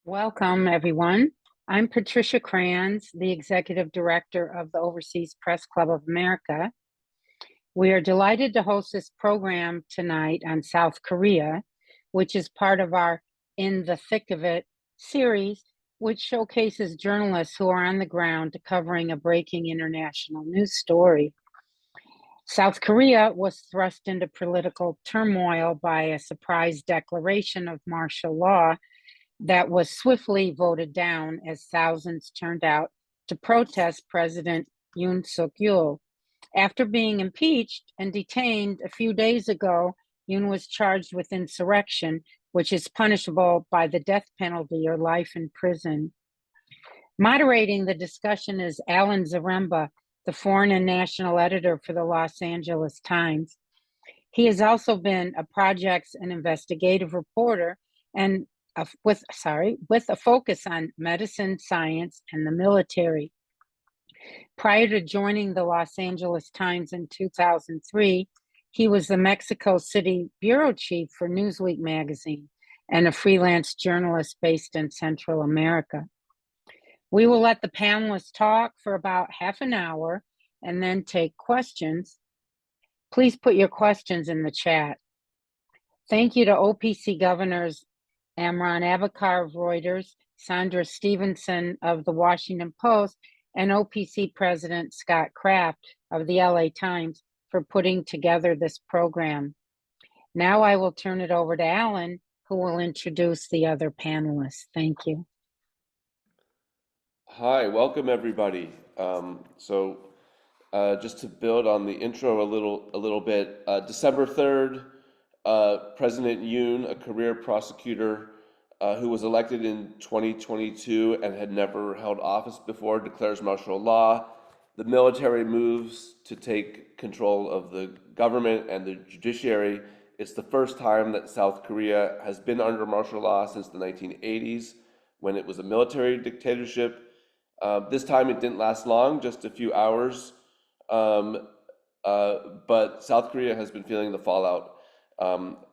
Welcome, everyone. I'm Patricia Crayons, the Executive Director of the Overseas Press Club of America. We are delighted to host this program tonight on South Korea, which is part of our In the Thick of It series, which showcases journalists who are on the ground covering a breaking international news story. South Korea was thrust into political turmoil by a surprise declaration of martial law that was swiftly voted down as thousands turned out to protest President Yoon Suk-yeol. After being impeached and detained a few days ago, Yoon was charged with insurrection, which is punishable by the death penalty or life in prison. Moderating the discussion is Alan Zaremba, the foreign and national editor for the Los Angeles Times. He has also been a projects and investigative reporter and with a focus on medicine, science, and the military. Prior to joining the Los Angeles Times in 2003, he was the Mexico City bureau chief for Newsweek magazine and a freelance journalist based in Central America. We will let the panelists talk for about half an hour and then take questions. Please put your questions in the chat. Thank you to OPC governors Amron Abakar of Reuters, Sandra Stevenson of the Washington Post, and OPC President Scott Kraft of the LA Times for putting together this program. Now I will turn it over to Alan, who will introduce the other panelists. Thank you. Hi, welcome everybody. Just to build on the intro a little bit, December 3rd, President Yoon, a career prosecutor who was elected in 2022 and had never held office before, declares martial law. The military moves to take control of the government and the judiciary. It's the first time that South Korea has been under martial law since the 1980s, when it was a military dictatorship. This time it didn't last long, just a few hours. But South Korea has been feeling the fallout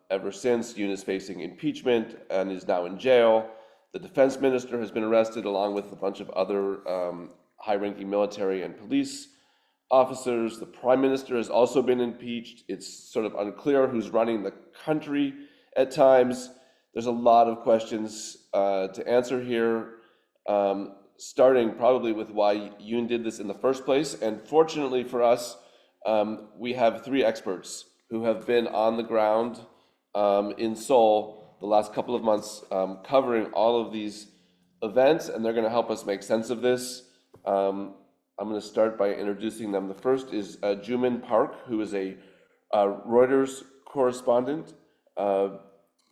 ever since. Yoon is facing impeachment and is now in jail. The defense minister has been arrested along with a bunch of other high-ranking military and police officers. The prime minister has also been impeached. It's sort of unclear who's running the country at times. There's a lot of questions to answer here, starting probably with why Yoon did this in the first place. And fortunately for us, we have three experts who have been on the ground in Seoul the last couple of months covering all of these events, and they're going to help us make sense of this. I'm going to start by introducing them. The first is Jumin Park, who is a Reuters correspondent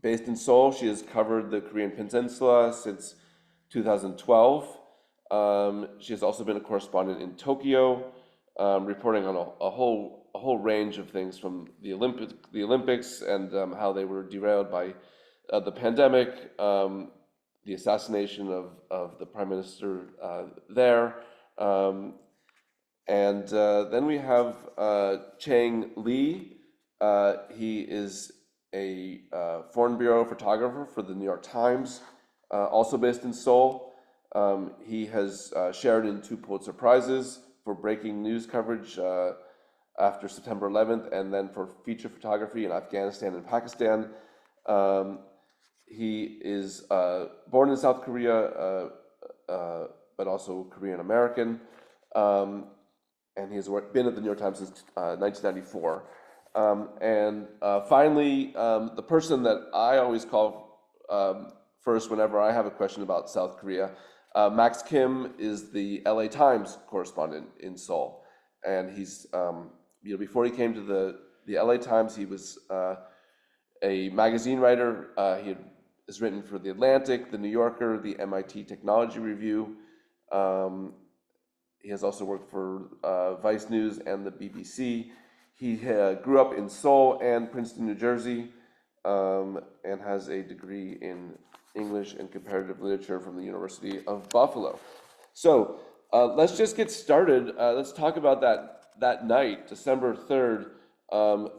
based in Seoul. She has covered the Korean Peninsula since 2012. She has also been a correspondent in Tokyo, reporting on a whole range of things, from the Olympics and how they were derailed by the pandemic, the assassination of the prime minister there, and then we have Chang W. He is a foreign bureau photographer for the New York Times, also based in Seoul. He has shared in 2 Pulitzer Prizes for breaking news coverage after September 11th, and then for feature photography in Afghanistan and Pakistan. He is born in South Korea, but also Korean American, and he has been at the New York Times since 1994. And finally, the person that I always call first whenever I have a question about South Korea, Max Kim is the LA Times correspondent in Seoul, and he's before he came to the LA Times, he was a magazine writer. He has written for The Atlantic, The New Yorker, the MIT Technology Review. He has also worked for Vice News and the BBC. He grew up in Seoul and Princeton, New Jersey, and has a degree in English and comparative literature from the University of Buffalo. So let's just get started. Let's talk about that night, December 3rd.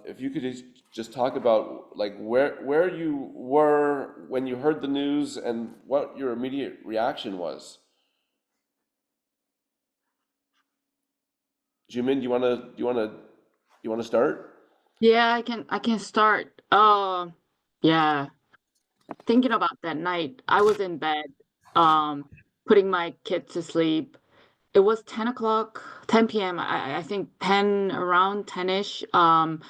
If you could just talk about like where you were when you heard the news and what your immediate reaction was. Jimin, you wanna start? Yeah, I can start. Yeah. Thinking about that night, I was in bed, um, putting my kid to sleep. It was 10 o'clock, 10 p.m. I think 10 around 10-ish. And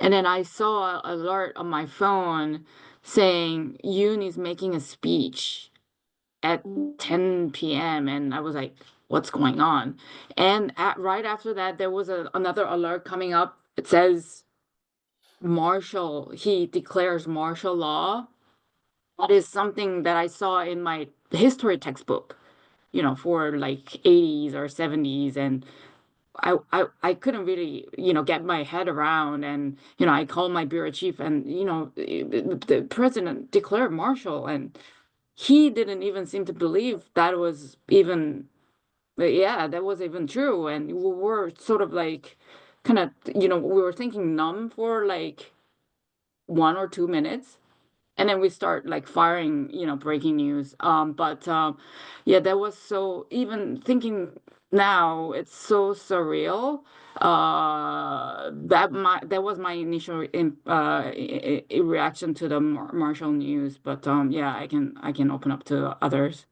then I saw an alert on my phone saying Yoon is making a speech at 10 p.m. and I was like, what's going on? And right after that, there was another alert coming up. It says he declares martial law. That is something that I saw in my history textbook, for like 80s or 70s. And I couldn't really, get my head around. And, I called my bureau chief and, the president declared martial and he didn't even seem to believe that was even, yeah, that was even true. And we were sort of like, kind of, we were thinking numb for like 1 or 2 minutes and then we start like firing, breaking news. But yeah, that was so, even thinking now, it's so surreal. That was my initial reaction to the Marshall news. But yeah, I can open up to others.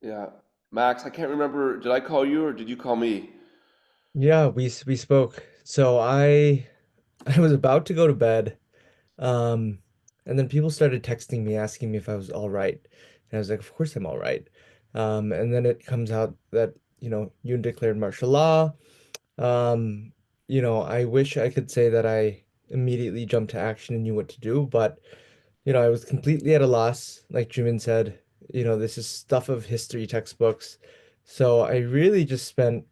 Yeah. Max, I can't remember, did I call you or did you call me? Yeah, we spoke. So I I was about to go to bed, um, and then people started texting me asking me if I was all right. And I was like, of course I'm all right. And then it comes out that, Yoon declared martial law. Um, I wish I could say that I immediately jumped to action and knew what to do, but I was completely at a loss. Like Jimin said, this is stuff of history textbooks. So I really just spent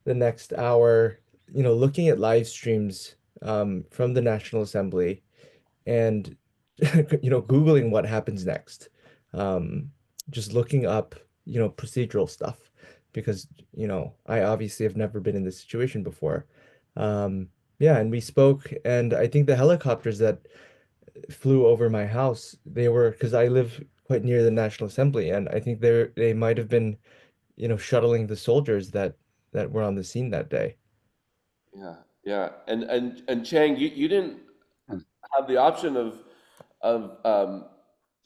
the next hour, looking at live streams from the National Assembly and, Googling what happens next. Um, just looking up, procedural stuff because, I obviously have never been in this situation before. Um, yeah, and we spoke, and I think the helicopters that flew over my house, they were because I live quite near the National Assembly, and I think they might have been, shuttling the soldiers that were on the scene that day. Yeah, yeah. And Chang, you didn't have the option of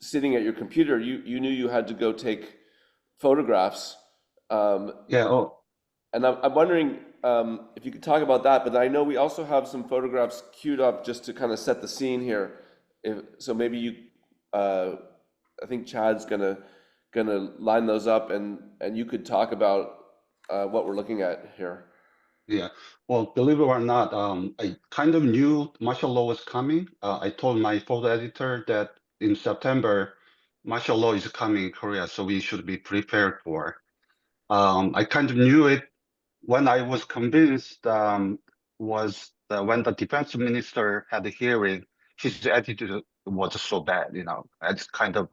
sitting at your computer. You knew you had to go take photographs. Um, Yeah, oh, and I'm wondering if you could talk about that, but I know we also have some photographs queued up just to kind of set the scene here. So maybe uh, I think Chad's gonna line those up, and you could talk about what we're looking at here. yeah. Well, believe it or not, I kind of knew martial law was coming. I told my photo editor that in September, martial law is coming in Korea, so we should be prepared for. I kind of knew it when I was convinced, was that when the defense minister had the hearing, his attitude was so bad, I just kind of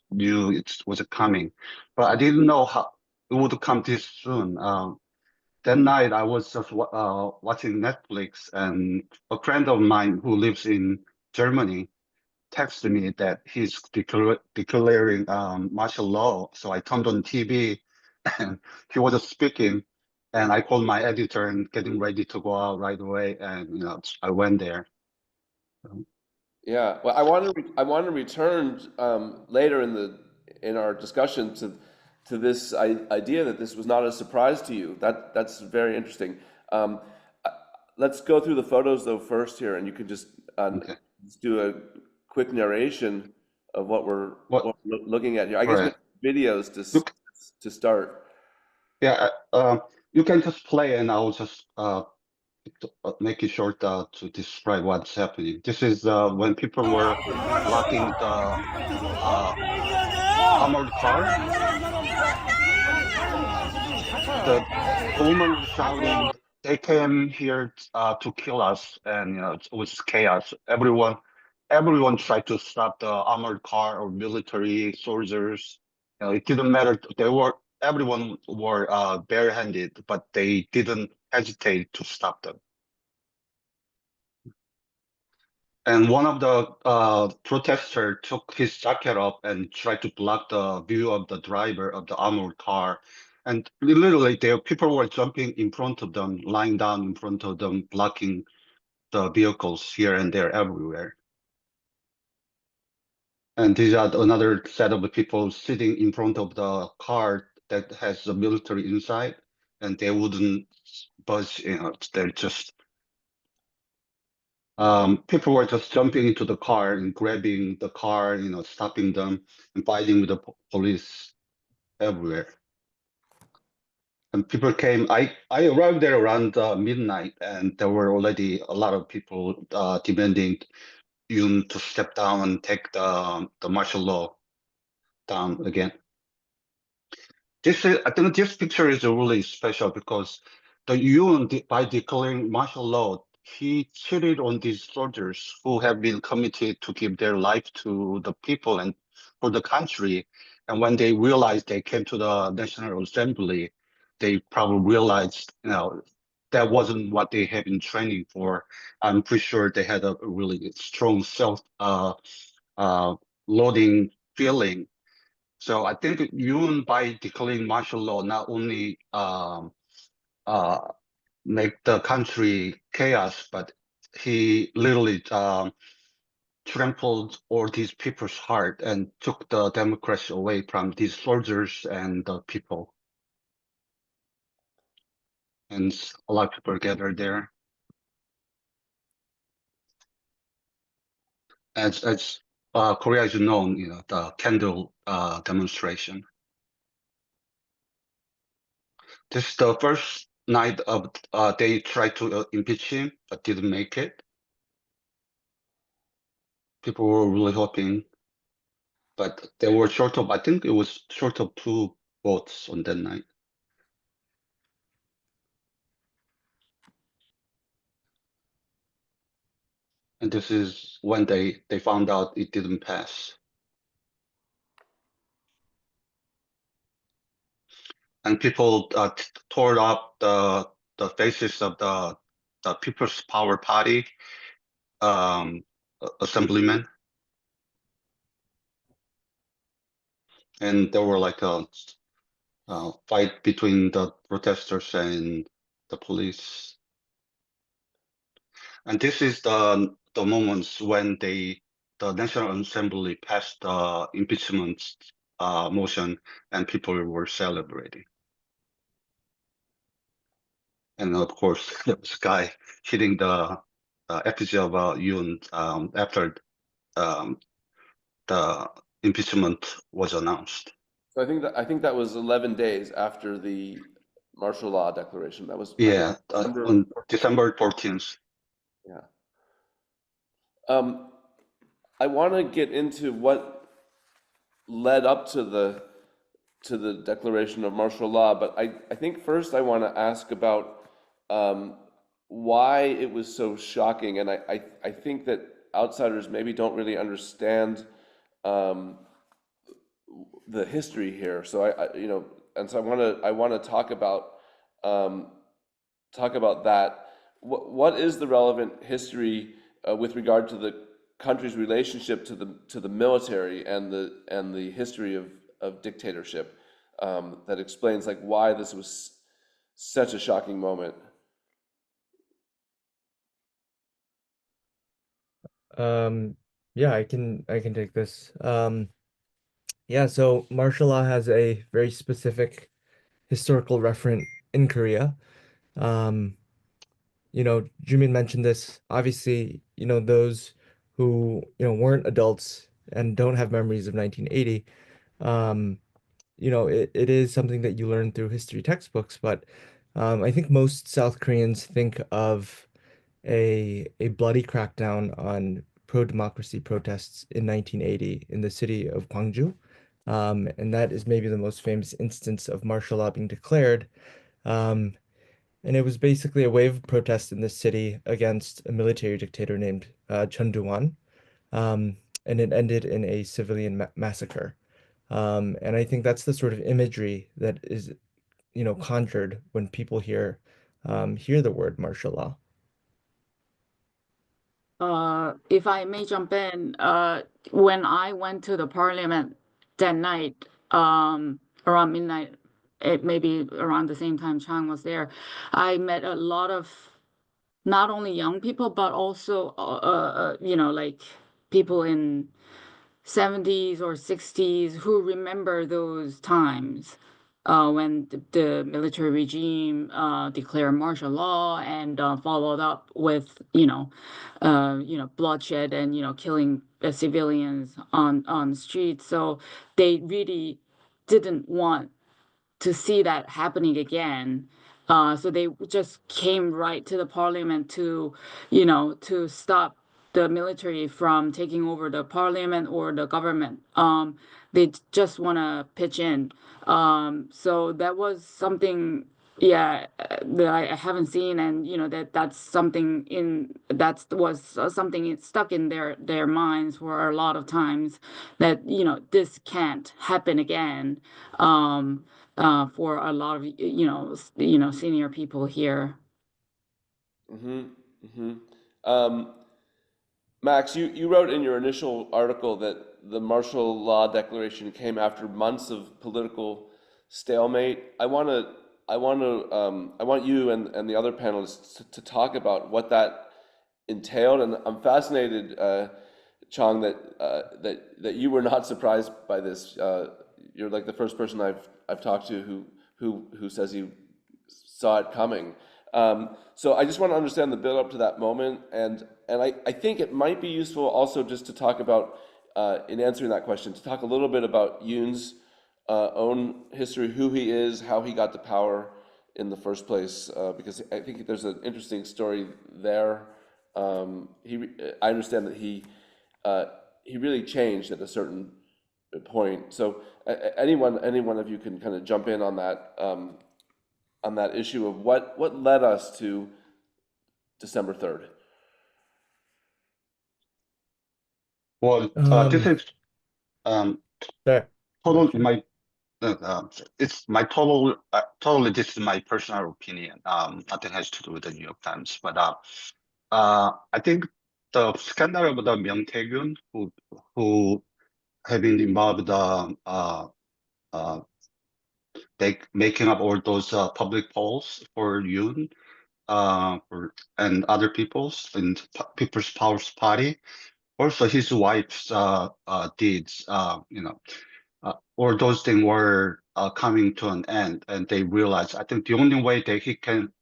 knew it was coming, but I didn't know how it would come this soon. That night, I was just watching Netflix, and a friend of mine who lives in Germany texted me that he's declaring martial law. So I turned on TV, and he was just speaking, and I called my editor and getting ready to go out right away, and I went there. Yeah, well, I want to return later in our discussion to this idea that this was not a surprise to you. That's very interesting. Um, uh, let's go through the photos though first here, and you can Okay. just do a quick narration of What? what we're looking at here. I guess Right. maybe videos Look. to start. Yeah. You can just play, and I'll just make it short to describe what's happening. This is when people were blocking the uh, armored car. The woman was shouting, "They came here to kill us," and it was chaos. Everyone tried to stop the armored car or military soldiers. It didn't matter. Everyone were barehanded, but they didn't hesitate to stop them. And one of the protester took his jacket off and tried to block the view of the driver of the armored car. And literally, there people were jumping in front of them, lying down in front of them, blocking the vehicles here and there everywhere. And these are another set of people sitting in front of the car that has the military inside, and they wouldn't budge. They're just people were just jumping into the car and grabbing the car, stopping them and fighting with the police everywhere. And people came. I arrived there around midnight, and there were already a lot of people demanding Yoon to step down and take the martial law down again. I think this picture is really special because the UN, by declaring martial law, he cheated on these soldiers who have been committed to give their life to the people and for the country. And when they realized they came to the National Assembly, they probably realized, that wasn't what they had been training for. I'm pretty sure they had a really strong uh, loading feeling. So I think Yoon, by declaring martial law, not only uh, make the country chaos, but he literally trampled all these people's heart and took the democracy away from these soldiers and the people. And a lot of people gathered there. As Korea is known, the candle demonstration. This is the first night of they tried to impeach him, but didn't make it. People were really hoping, but they were short of, I think it was short of 2 votes on that night. And this is when they found out it didn't pass. And people tore up the faces of the People's Power Party assemblymen. And there were like a fight between the protesters and the police. And this is the moments when the National Assembly passed the impeachment motion and people were celebrating. And of course, there was a guy hitting the effigy of Yoon after um, the impeachment was announced. So I think that was 11 days after the martial law declaration. That was, I think, Yeah, on December 14th. Yeah. I want to get into what led up to the declaration of martial law, but I think first I want to ask about why it was so shocking, and I think that outsiders maybe don't really understand um, the history here. So and so I want to um, talk about that. What is the relevant history with regard to the country's relationship to the military and the history of dictatorship that explains like why this was such a shocking moment? Yeah, I can take this. Yeah, so martial law has a very specific historical referent in Korea. Um, Jumin mentioned this. Obviously, those who, weren't adults and don't have memories of 1980, um, it is something that you learn through history textbooks, but I think most South Koreans think of a bloody crackdown on pro-democracy protests in 1980 in the city of Gwangju. And that is maybe the most famous instance of martial law being declared. Um, and it was basically a wave of protest in this city against a military dictator named Chun Doo-hwan. And it ended in a civilian massacre. And I think that's the sort of imagery that is, conjured when people hear the word martial law. If I may jump in, when I went to the parliament that night, around midnight, it maybe around the same time Chang was there, I met a lot of not only young people but also like people in 70s or 60s who remember those times when the military regime declared martial law and followed up with bloodshed and killing civilians on the streets. So they really didn't want to see that happening again. So they just came right to the parliament to stop the military from taking over the parliament or the government. They just want to pitch in. So that was something, yeah, that I haven't seen, and that's something that was something stuck in their minds for a lot of times, that this can't happen again. For a lot of senior people here. Mm-hmm. Mm-hmm. Um, Max, you wrote in your initial article that the martial law declaration came after months of political stalemate. I want you and the other panelists to talk about what that entailed, and I'm fascinated, Chang, that you were not surprised by this. You're like the first person I've talked to who says he saw it coming. So I just want to understand the build up to that moment, and I think it might be useful also just to talk about, in answering that question, to talk a little bit about Yoon's own history, who he is, how he got to power in the first place, because I think there's an interesting story there. I understand that he really changed at a certain point. So any one of you can kind of jump in on that issue of what led us to December 3rd. Well, this is um, Sure. total Sure. my it's my totally this is my personal opinion. Nothing has to do with the New York Times, but I think the scandal of the Myung Tae-gyun, who have been involved uh, making up all those public polls for Yoon and other people's in People's Powers Party. Also, his wife's deeds, all those things were coming to an end, and they realized, I think the only way that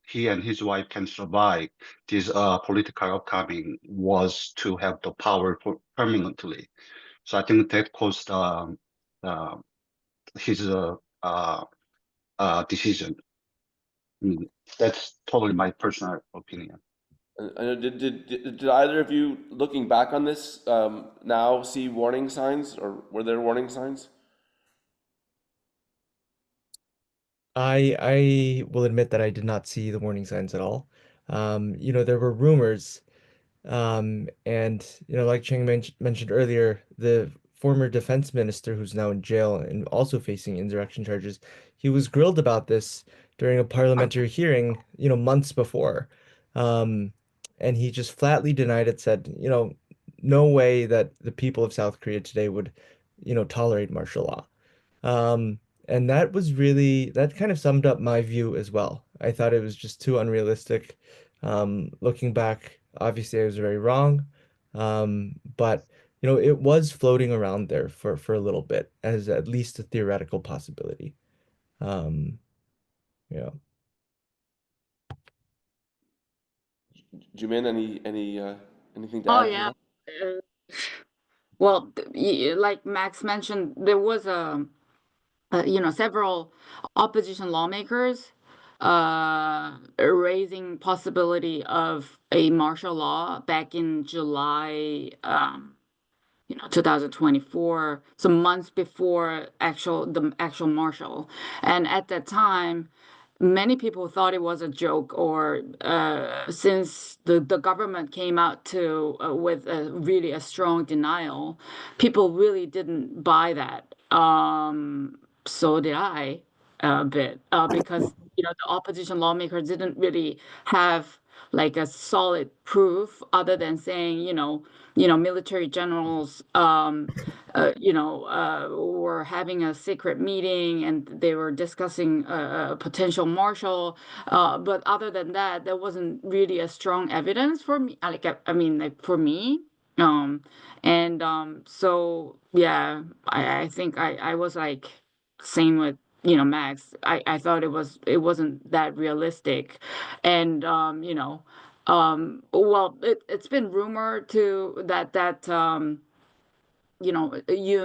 he and his wife can survive this political upcoming was to have the power permanently. So I think that caused uh, his decision. That's totally my personal opinion. Did either of you, looking back on this, now see warning signs, or were there warning signs? I will admit that I did not see the warning signs at all. There were rumors, and like Chang mentioned earlier, the former defense minister who's now in jail and also facing insurrection charges, he was grilled about this during a parliamentary hearing, months before. Um, and he just flatly denied it, said, no way that the people of South Korea today would, tolerate martial law. Um, and that kind of summed up my view as well. I thought it was just too unrealistic. Looking back, obviously I was very wrong. But it was floating around there for a little bit as at least a theoretical possibility. Um, yeah. Jumin, anything to Oh add to yeah. that? Uh, well, like Max mentioned, there was several opposition lawmakers raising possibility of a martial law back in July 2024, some months before the actual marshal. And at that time, many people thought it was a joke, or since the government came out to with really a strong denial, people really didn't buy that. So did I a bit, because the opposition lawmakers didn't really have like a solid proof other than saying, military generals, were having a secret meeting and they were discussing a potential marshal. But other than that, there wasn't really a strong evidence for me. Like for me. So yeah, I think I was like same with Max. I thought it wasn't that realistic, and well, it's been rumored too that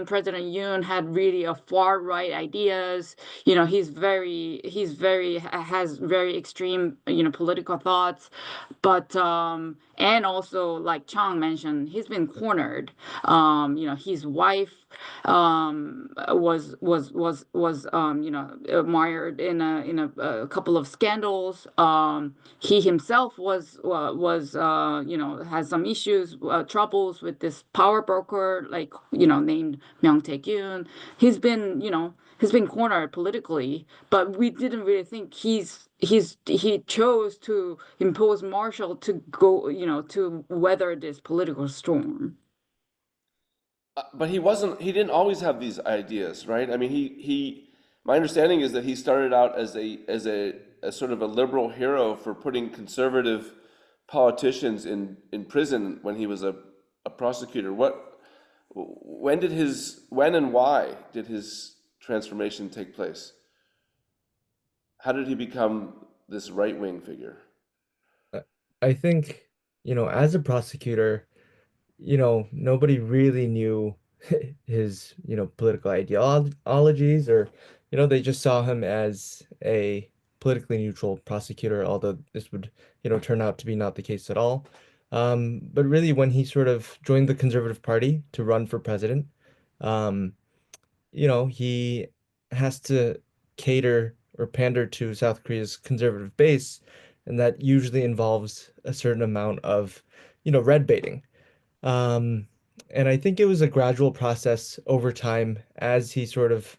President Yoon had really a far right ideas. Has very extreme, political thoughts. But and also like Chang mentioned, he's been cornered. His wife was mired in a couple of scandals. He himself has some issues, troubles with this power broker, like named Myung Tae-kyun. He's been cornered politically, but we didn't really think he chose to impose martial to go, to weather this political storm. But he didn't always have these ideas, right? I mean, my understanding is that he started out as a sort of a liberal hero for putting conservative politicians in prison when he was a prosecutor. When and why did his transformation take place? How did he become this right-wing figure? I think, as a prosecutor, nobody really knew his, political ideologies, or, they just saw him as a politically neutral prosecutor, although this would, turn out to be not the case at all. But really, when he sort of joined the Conservative Party to run for president, um, he has to cater or pander to South Korea's conservative base, and that usually involves a certain amount of, red baiting. Um, and I think it was a gradual process over time as he sort of,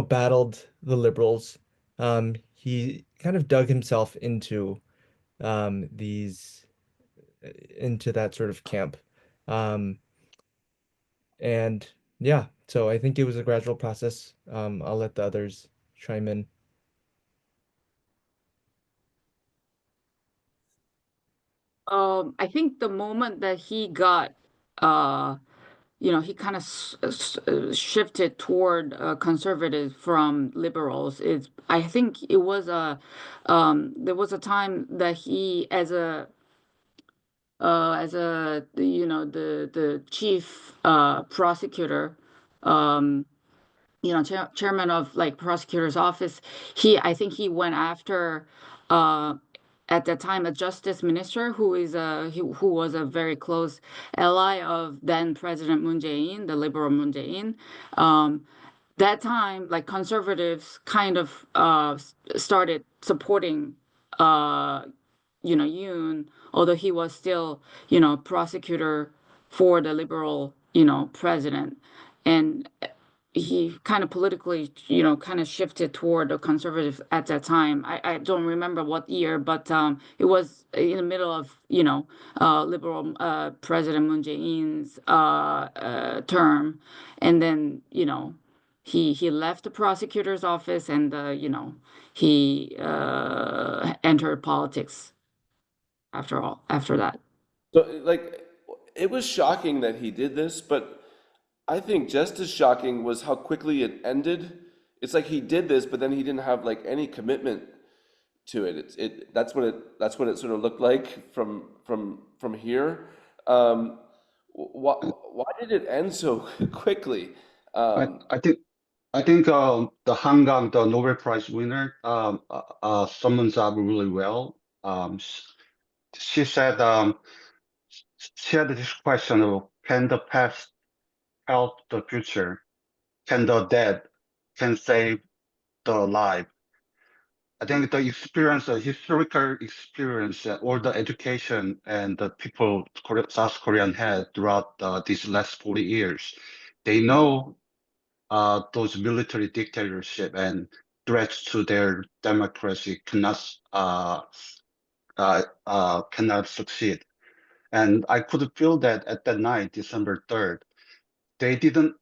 battled the liberals. He kind of dug himself these into that sort of camp. Um, and yeah, so I think it was a gradual process. I'll let the others chime in. I think the moment that he got, he kind of shifted toward conservative from liberals. I think it was there was a time that he, as a the chief prosecutor, um, chairman of like prosecutor's office. I think he went after, uh, at that time, a justice minister who was a very close ally of then President Moon Jae-in, the liberal Moon Jae-in. Um, that time, like conservatives kind of started supporting uh, Yoon, although he was still, prosecutor for the liberal, president. And he kind of politically, kind of shifted toward the conservative at that time. I don't remember what year, but it was in the middle of, liberal President Moon Jae-in's term. And then, he left the prosecutor's office and, he entered politics after that. So, like, it was shocking that he did this, but I think just as shocking was how quickly it ended. It's like he did this, but then he didn't have like any commitment to it. That's what it sort of looked like from here. Why did it end so quickly? I, Um, I think the Hangang, the Nobel Prize winner, sums up really well. She said she had this question of, can the past help the future? Can the dead can save the alive? I think the experience, the historical experience, or the education and the people South Korean had throughout these last 40 years, they know those military dictatorship and threats to their democracy cannot cannot succeed. And I could feel that at that night, December 3rd,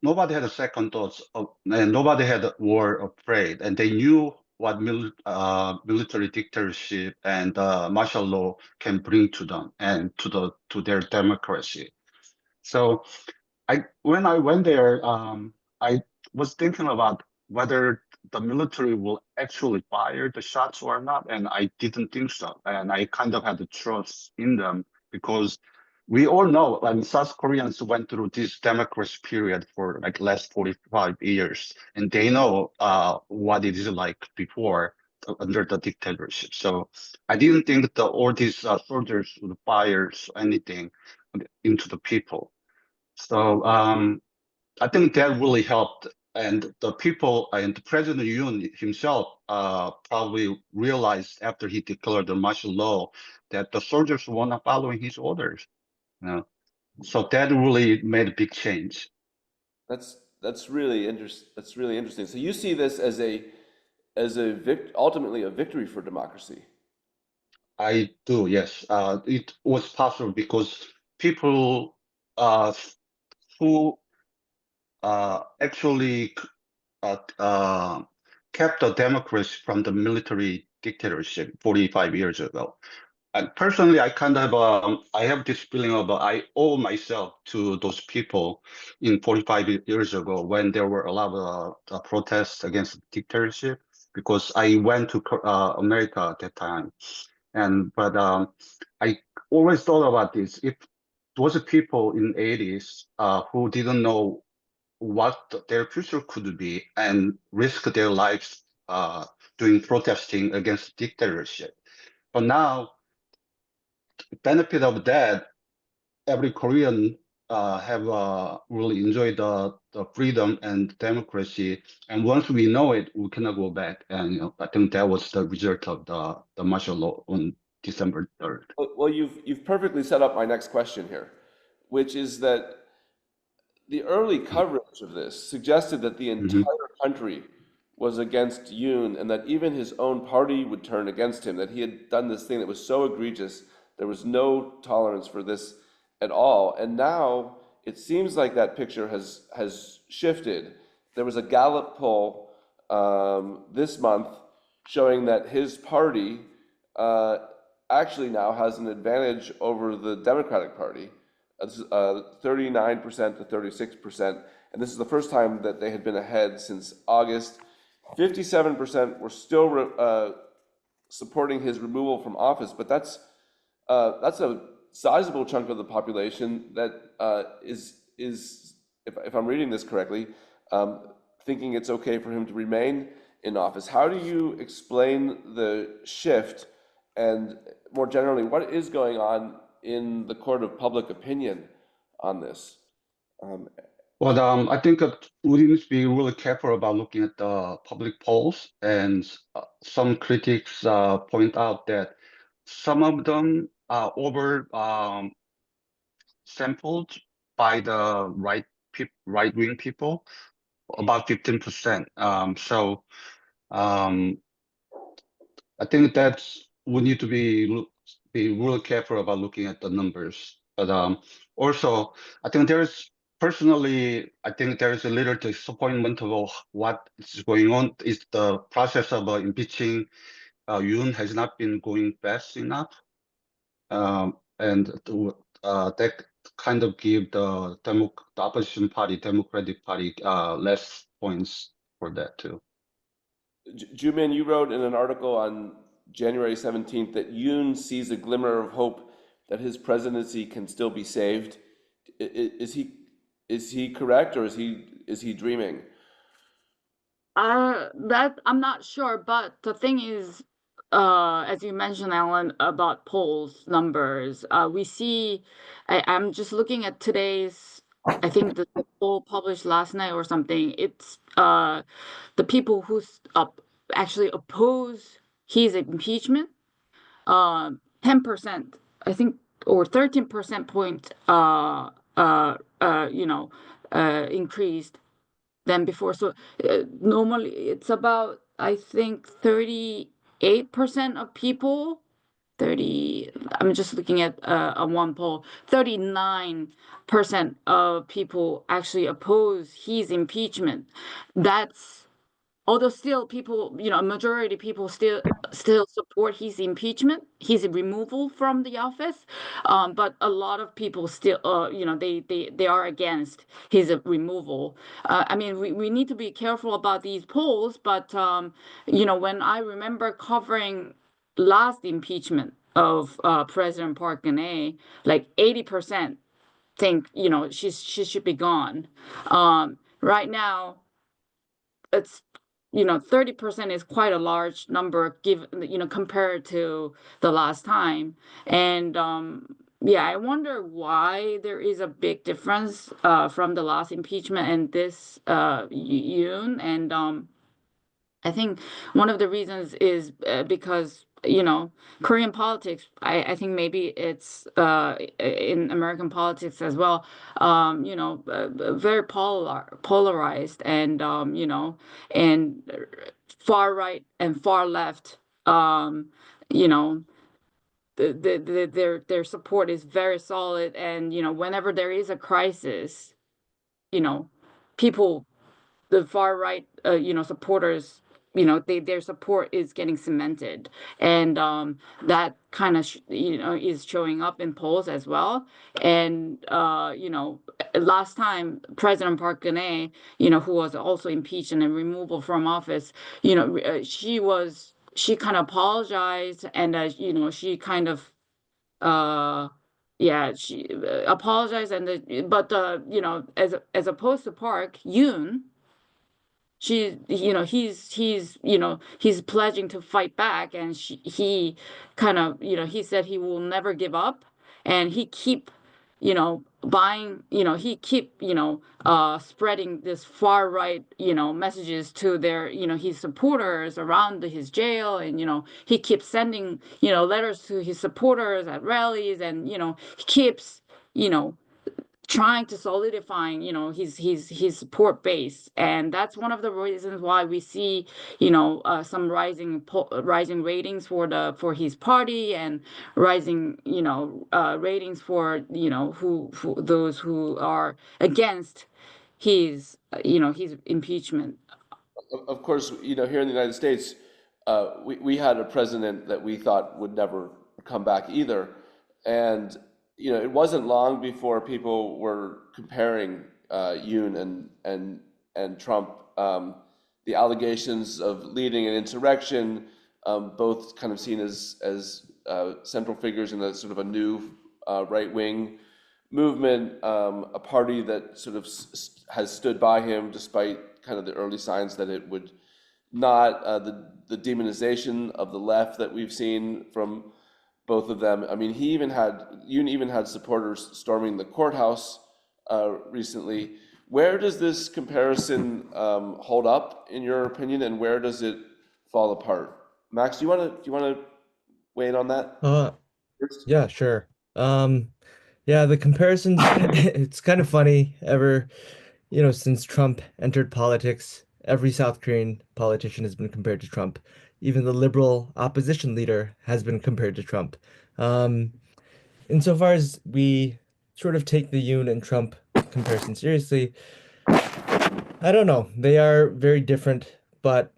nobody had a second thoughts and nobody were afraid, and they knew what military dictatorship and martial law can bring to them and to their democracy. So when I went there, I was thinking about whether the military will actually fire the shots or not, and I didn't think so. And I kind of had the trust in them because we all know, and South Koreans went through this democracy period for like last 45 years, and they know what it is like before under the dictatorship. So I didn't think that all these soldiers would fire anything into the people. So I think that really helped. And the people and President Yoon himself probably realized after he declared the martial law that the soldiers were not following his orders. You know? So that really made a big change. That's really interesting. That's really interesting. So you see this as ultimately a victory for democracy. I do, yes. It was possible because people uh, who actually uh, uh, kept the democracy from the military dictatorship 45 years ago. And personally, I kind of I have this feeling of I owe myself to those people in 45 years ago when there were a lot of protests against dictatorship because I went to America at that time. But I always thought about this. If those people in 80s who didn't know what their future could be and risk their lives doing protesting against dictatorship. But now, benefit of that, every Korean have really enjoyed the freedom and democracy. And once we know it, we cannot go back. And I think that was the result of the martial law on December 3rd. Well, you've perfectly set up my next question here, which is that the early coverage of this suggested that the Mhm. entire country was against Yoon and that even his own party would turn against him, that he had done this thing that was so egregious, there was no tolerance for this at all. And now it seems like that picture has shifted. There was a Gallup poll this month showing that his party uh, actually now has an advantage over the Democratic Party, 39% to 36%. And this is the first time that they had been ahead since August. 57% were still supporting his removal from office, but that's a sizable chunk of the population that is if I'm reading this correctly, thinking it's okay for him to remain in office. How do you explain the shift, and more generally, what is going on in the court of public opinion on this? Um, Well, I think that we need to be really careful about looking at the public polls, and some critics point out that some of them are over sampled by the right-wing people, about 15%. Um, I think that's we need to be really careful about looking at the numbers. But also, I think personally, I think there is a little disappointment about what is going on. Is the process of impeaching Yoon has not been going fast enough, and that kind of give the opposition party, Democratic Party, less points for that too. Jumin, you wrote in an article on January 17th that Yoon sees a glimmer of hope that his presidency can still be saved. Is he correct, or is he dreaming? That I'm not sure, but the thing is, as you mentioned, Alan, about polls numbers, we see. I'm just looking at today's. I think the poll published last night or something. It's the people who actually oppose his impeachment. 10%, I think, or 13% point. Increased than before. So normally it's about, I think, 38% of people 30, I'm just looking at one poll, 39% of people actually oppose his impeachment. That's although still people, a majority of people still support his impeachment, his removal from the office, but a lot of people still, they are against his removal. I mean, we need to be careful about these polls, but when I remember covering last impeachment of President Park Geun-hye, like 80% think she should be gone. Right now, it's 30% is quite a large number given compared to the last time. And yeah, I wonder why there is a big difference from the last impeachment and this Yoon. And I think one of the reasons is because Korean politics. I think maybe it's in American politics as well. Very polarized, and and far right and far left. You know, their support is very solid, and whenever there is a crisis, you know, people the far right, supporters, their support is getting cemented, and that kind of is showing up in polls as well. And last time President Park Geun-hye, who was also impeached and removal from office, she kind of apologized, and she kind of yeah, she apologized, and but as opposed to Park Yoon, he's pledging to fight back, and he kind of he said he will never give up, and he keep buying he keep spreading this far right messages to their his supporters around his jail, and he keeps sending letters to his supporters at rallies, and he keeps trying to solidifying his support base. And that's one of the reasons why we see some rising ratings for his party, and rising ratings for who those who are against his impeachment. Of course, here in the United States, we had a president that we thought would never come back either. And, it wasn't long before people were comparing Yoon and Trump. The allegations of leading an insurrection, both kind of seen as central figures in a sort of a new right-wing movement, a party that sort of has stood by him despite kind of the early signs that it would not, the demonization of the left that we've seen from both of them. I mean, Yoon even had supporters storming the courthouse recently. Where does this comparison hold up, in your opinion, and where does it fall apart? Max, do you want to weigh in on that first? Yeah, sure. Yeah, the comparisons, it's kind of funny. Since Trump entered politics, every South Korean politician has been compared to Trump. Even the liberal opposition leader has been compared to Trump. Um, Insofar as we sort of take the Yoon and Trump comparison seriously, I don't know. They are very different, but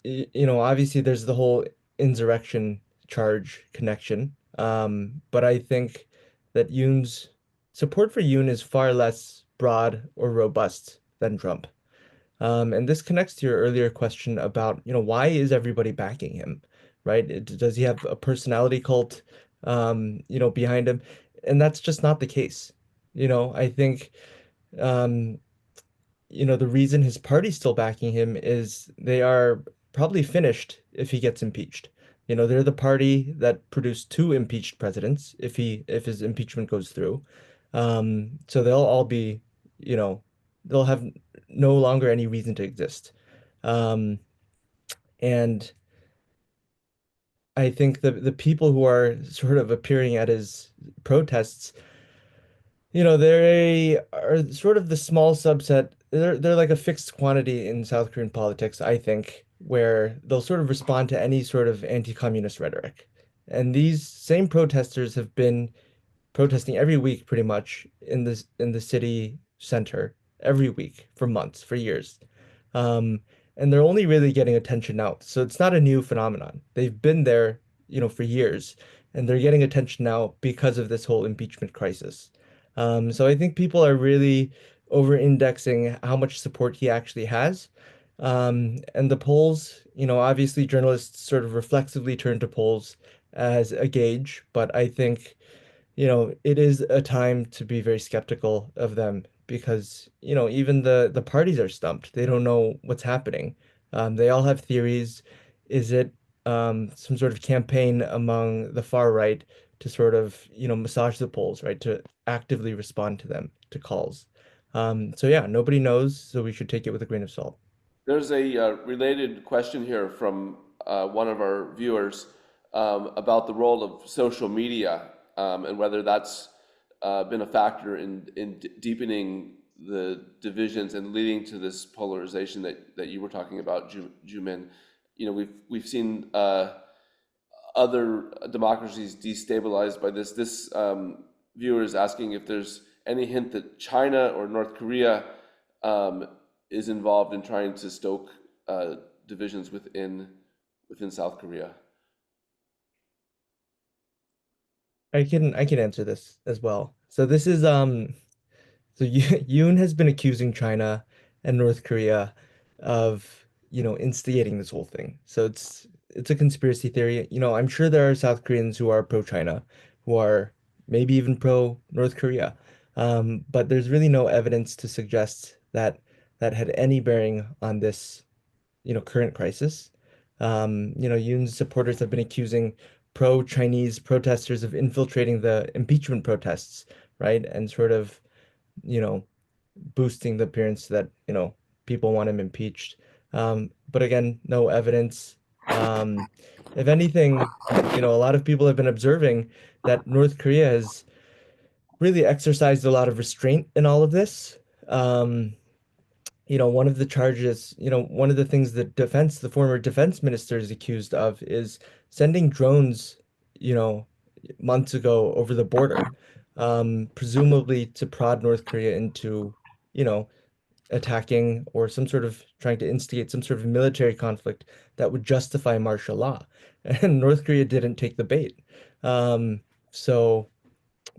obviously there's the whole insurrection charge connection. But I think that Yoon's support for Yoon is far less broad or robust than Trump. And this connects to your earlier question about, why is everybody backing him, right? Does he have a personality cult, behind him? And that's just not the case. I think, um, the reason his party's still backing him is they are probably finished if he gets impeached. They're the party that produced two impeached presidents if his impeachment goes through. So they'll all be, they'll have no longer any reason to exist. And I think the people who are sort of appearing at his protests, they are sort of the small subset. They're like a fixed quantity in South Korean politics, I think, where they'll sort of respond to any sort of anti-communist rhetoric. And these same protesters have been protesting every week pretty much in the city center every week for months, for years. Um, and they're only really getting attention now. So it's not a new phenomenon. They've been there, for years, and they're getting attention now because of this whole impeachment crisis. So I think people are really over-indexing how much support he actually has. And the polls, obviously journalists sort of reflexively turn to polls as a gauge, but I think it is a time to be very skeptical of them because, even the parties are stumped. They don't know what's happening. They all have theories. Is it some sort of campaign among the far right to sort of, massage the polls, right? To actively respond to them, to calls. So yeah, nobody knows, so we should take it with a grain of salt. There's a related question here from one of our viewers about the role of social media and whether that's been a factor in deepening the divisions and leading to this polarization that you were talking about, Jumin. We've seen other democracies destabilized by this. This viewer is asking if there's any hint that China or North Korea is involved in trying to stoke divisions within South Korea. I can answer this as well. So this is so Yoon has been accusing China and North Korea of, instigating this whole thing. So it's a conspiracy theory. I'm sure there are South Koreans who are pro-China, who are maybe even pro-North Korea. But there's really no evidence to suggest that that had any bearing on this, current crisis. Yoon's supporters have been accusing pro-Chinese protesters of infiltrating the impeachment protests, right? And sort of, you know, boosting the appearance that, people want him impeached. But again, no evidence. If anything, a lot of people have been observing that North Korea has really exercised a lot of restraint in all of this. Um, one of the charges, one of the things that the former defense minister is accused of is sending drones, you know, months ago over the border, presumably to prod North Korea into, you know, attacking or some sort of trying to instigate some sort of military conflict that would justify martial law. And North Korea didn't take the bait. So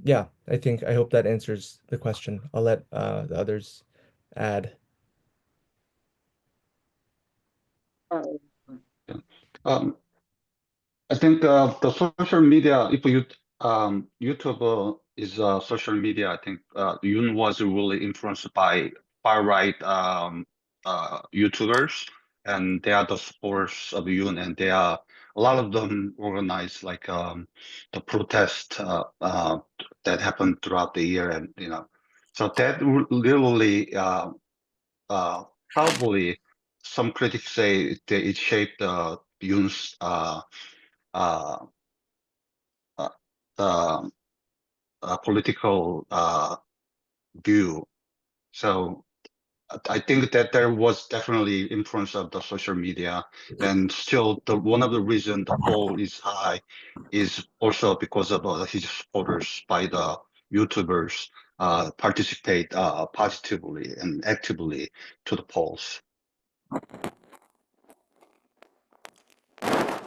yeah, I hope that answers the question. I'll let the others add. Yeah. Um, I think the social media, if you YouTube is social media, I think Yoon was really influenced by far right YouTubers, and they are the supporters of Yoon, and they are a lot of them organized like the protest that happened throughout the year, and so that literally probably some critics say it shaped Yoon's uh, uh, uh, political view. So I think that there was definitely influence of the social media, and still the one of the reason the poll is high is also because of his supporters by the YouTubers participate positively and actively to the polls.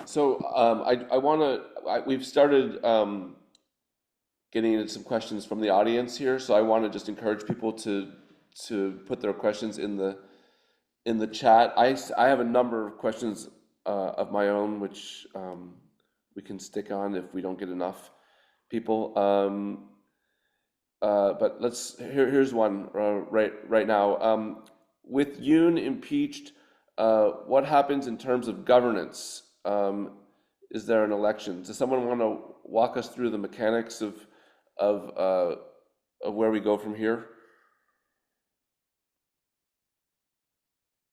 So I want to. We've started getting into some questions from the audience here. So I want to just encourage people to put their questions in the chat. I have a number of questions of my own, which we can stick on if we don't get enough people. But here's one right now. With Yoon impeached, what happens in terms of governance? Is there an election? Does someone want to walk us through the mechanics of uh, of where we go from here?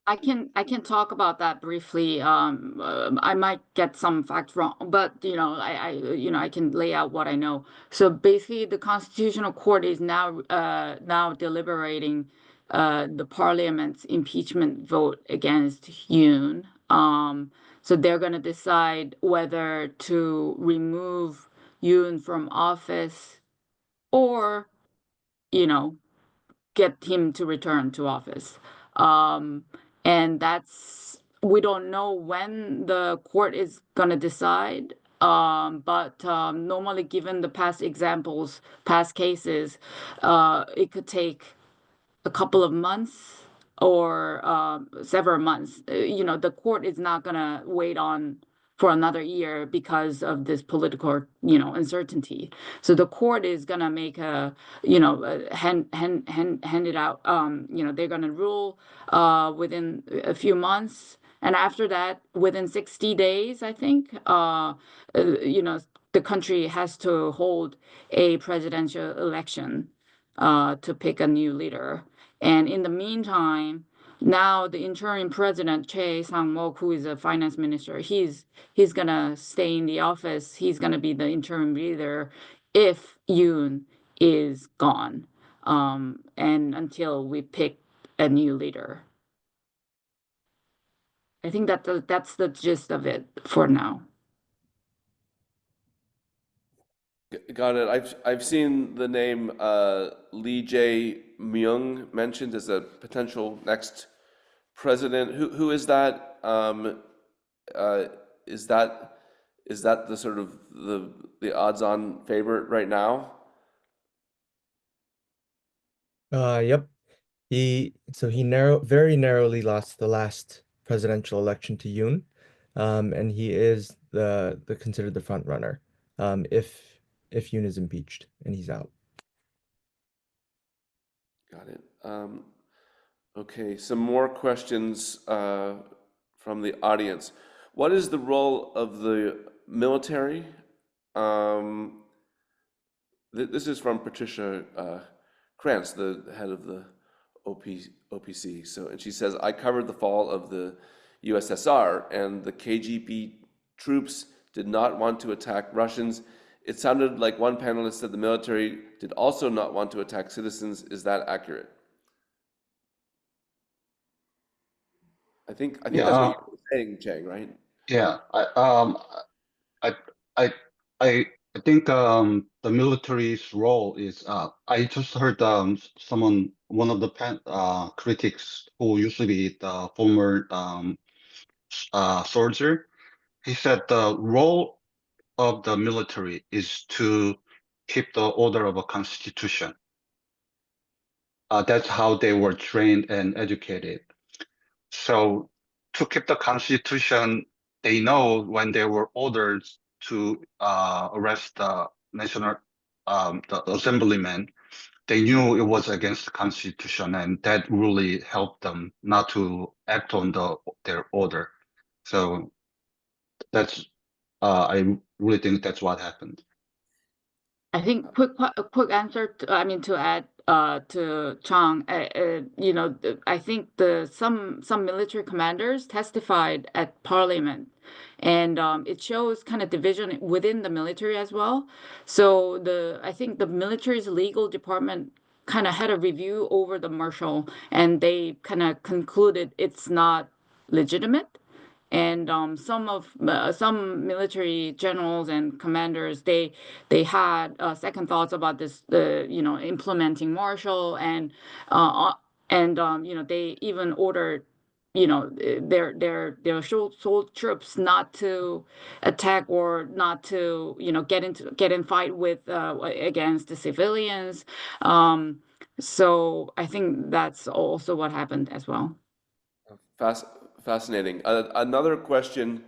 I can talk about that briefly. I might get some facts wrong, but I can lay out what I know. So basically, the Constitutional Court is now deliberating the Parliament's impeachment vote against Yoon. So they're going to decide whether to remove Yoon from office or, you know, get him to return to office. And we don't know when the court is going to decide. But normally, given the past examples, past cases, it could take a couple of months or several months. The court is not going to wait on for another year because of this political, uncertainty. So the court is going to make hand it out. They're going to rule within a few months. And after that, within 60 days, I think, the country has to hold a presidential election to pick a new leader. And in the meantime, now the interim president, Chang W, who is a finance minister, he's gonna stay in the office. He's gonna be the interim leader if Yoon is gone, and until we pick a new leader. I think that's the gist of it for now. Got it. I've seen the name Lee Jae-myung mentioned as a potential next president. Who is that? Is that the sort of the odds-on favorite right now? Yep. He very narrowly lost the last presidential election to Yoon, and he is the considered the front runner, if Yoon is impeached and he's out. Got it. Okay, some more questions from the audience. What is the role of the military? This is from Patricia Krantz, the head of the OPC. And she says, I covered the fall of the USSR, and the KGB troops did not want to attack Russians. It sounded like one panelist said the military did also not want to attack citizens. Is that accurate? I think that's what you were saying, Chang, right? Yeah, I I I I think the military's role is I just heard one of the critics who used to be the former soldier. He said the role of the military is to keep the order of a constitution. That's how they were trained and educated. So to keep the constitution, they know when they were ordered to arrest the the assemblyman, they knew it was against the constitution, and that really helped them not to act on their order. So that's I really think that's what happened. I think a quick answer. To add to Chang, I think some military commanders testified at Parliament, and it shows kind of division within the military as well. So I think the military's legal department kind of had a review over the marshal, and they kind of concluded it's not legitimate. And some military generals and commanders, they had second thoughts about this, implementing martial, and they even ordered their sole troops not to attack or not to get in fight with against the civilians. So I think that's also what happened as well. Fascinating. Another question: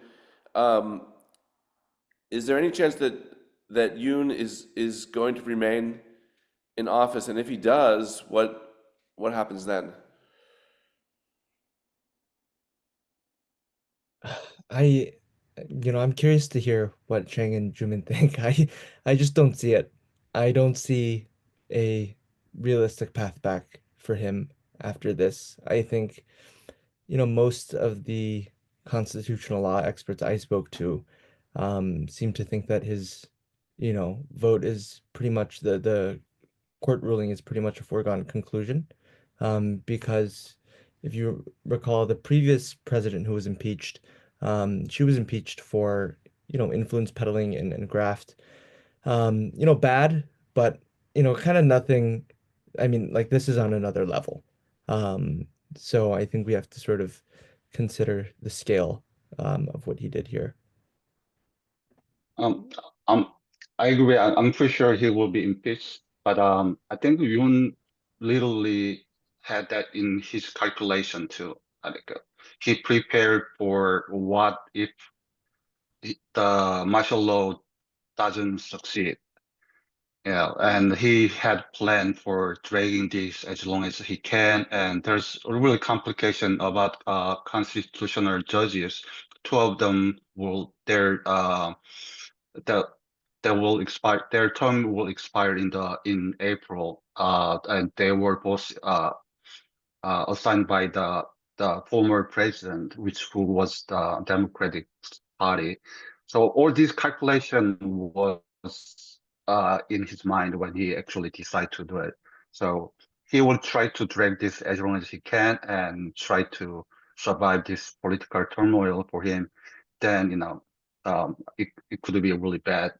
is there any chance that Yoon is going to remain in office, and if he does, what happens then? I'm curious to hear what Chang and Jumin think. I just don't see it. I don't see a realistic path back for him after this. I think, most of the constitutional law experts I spoke to seem to think that his, vote is pretty much the court ruling is pretty much a foregone conclusion, because if you recall, the previous president who was impeached, she was impeached for, influence peddling and graft. Bad, but, kind of nothing. I mean, like this is on another level. Um, so I think we have to sort of consider the scale of what he did here. Um, um, I agree. I'm pretty sure he will be impeached, but I think Yoon literally had that in his calculation too. Like, he prepared for what if the martial law doesn't succeed. Yeah, and he had planned for dragging this as long as he can. And there's a really complication about constitutional judges. Two of them will the that will expire. Their term will expire in April. And they were both assigned by the former president, who was the Democratic Party. So all this calculation was in his mind when he actually decided to do it. So he will try to drag this as long as he can and try to survive this political turmoil for him. Then, it could be really bad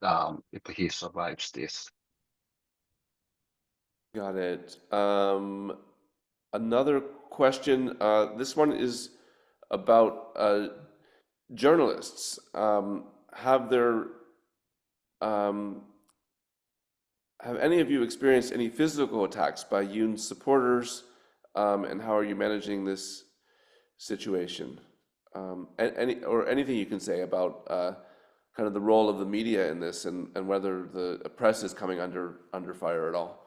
if he survives this. Got it. Another question. This one is about journalists. Um, have any of you experienced any physical attacks by Yoon's supporters, and how are you managing this situation? Anything you can say about kind of the role of the media in this, and whether the press is coming under fire at all.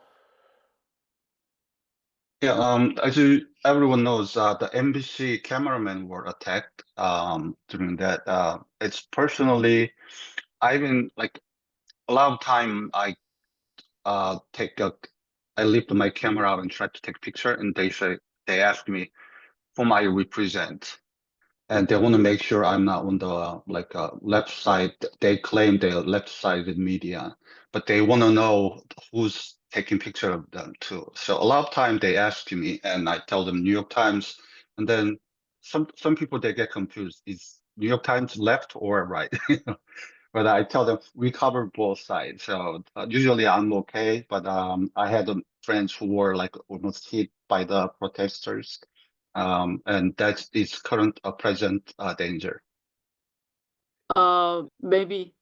Yeah, as everyone knows, the NBC cameramen were attacked during that. It's personally, I've been like a lot of time uh take a I lift my camera out and try to take picture, and they ask me whom I represent, and they want to make sure I'm not on the left side. They claim they're left-sided media, but they want to know who's taking picture of them too. So a lot of time they ask me, and I tell them New York Times, and then some people they get confused. Is New York Times left or right? But I tell them we cover both sides. So usually I'm okay, but I had friends who were like almost hit by the protesters, and that is current present danger. Maybe,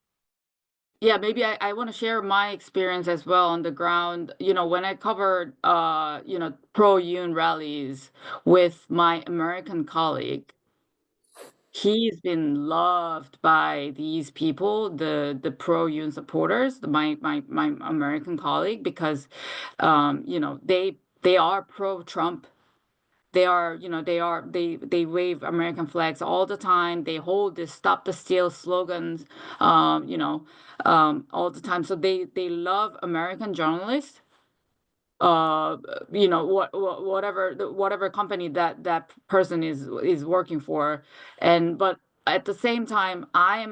yeah, maybe I want to share my experience as well on the ground. When I covered, pro-Yoon rallies with my American colleague, he's been loved by these people, the pro-Yoon supporters, my American colleague, because, they are pro-Trump. They wave American flags all the time. They hold this "Stop the Steal" slogans, all the time. So they love American journalists. Uh, whatever company that person is working for, but at the same time, I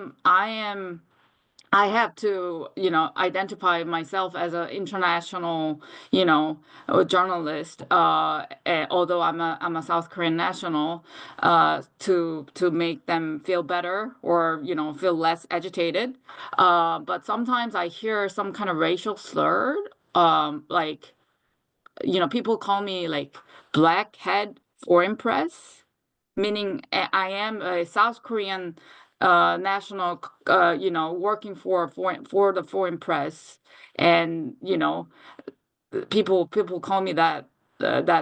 have to, identify myself as an international, journalist. Although I'm a South Korean national, to make them feel better, or feel less agitated. But sometimes I hear some kind of racial slur, like, people call me like blackhead foreign press, meaning I am a South Korean national, working for the foreign press, and people call me that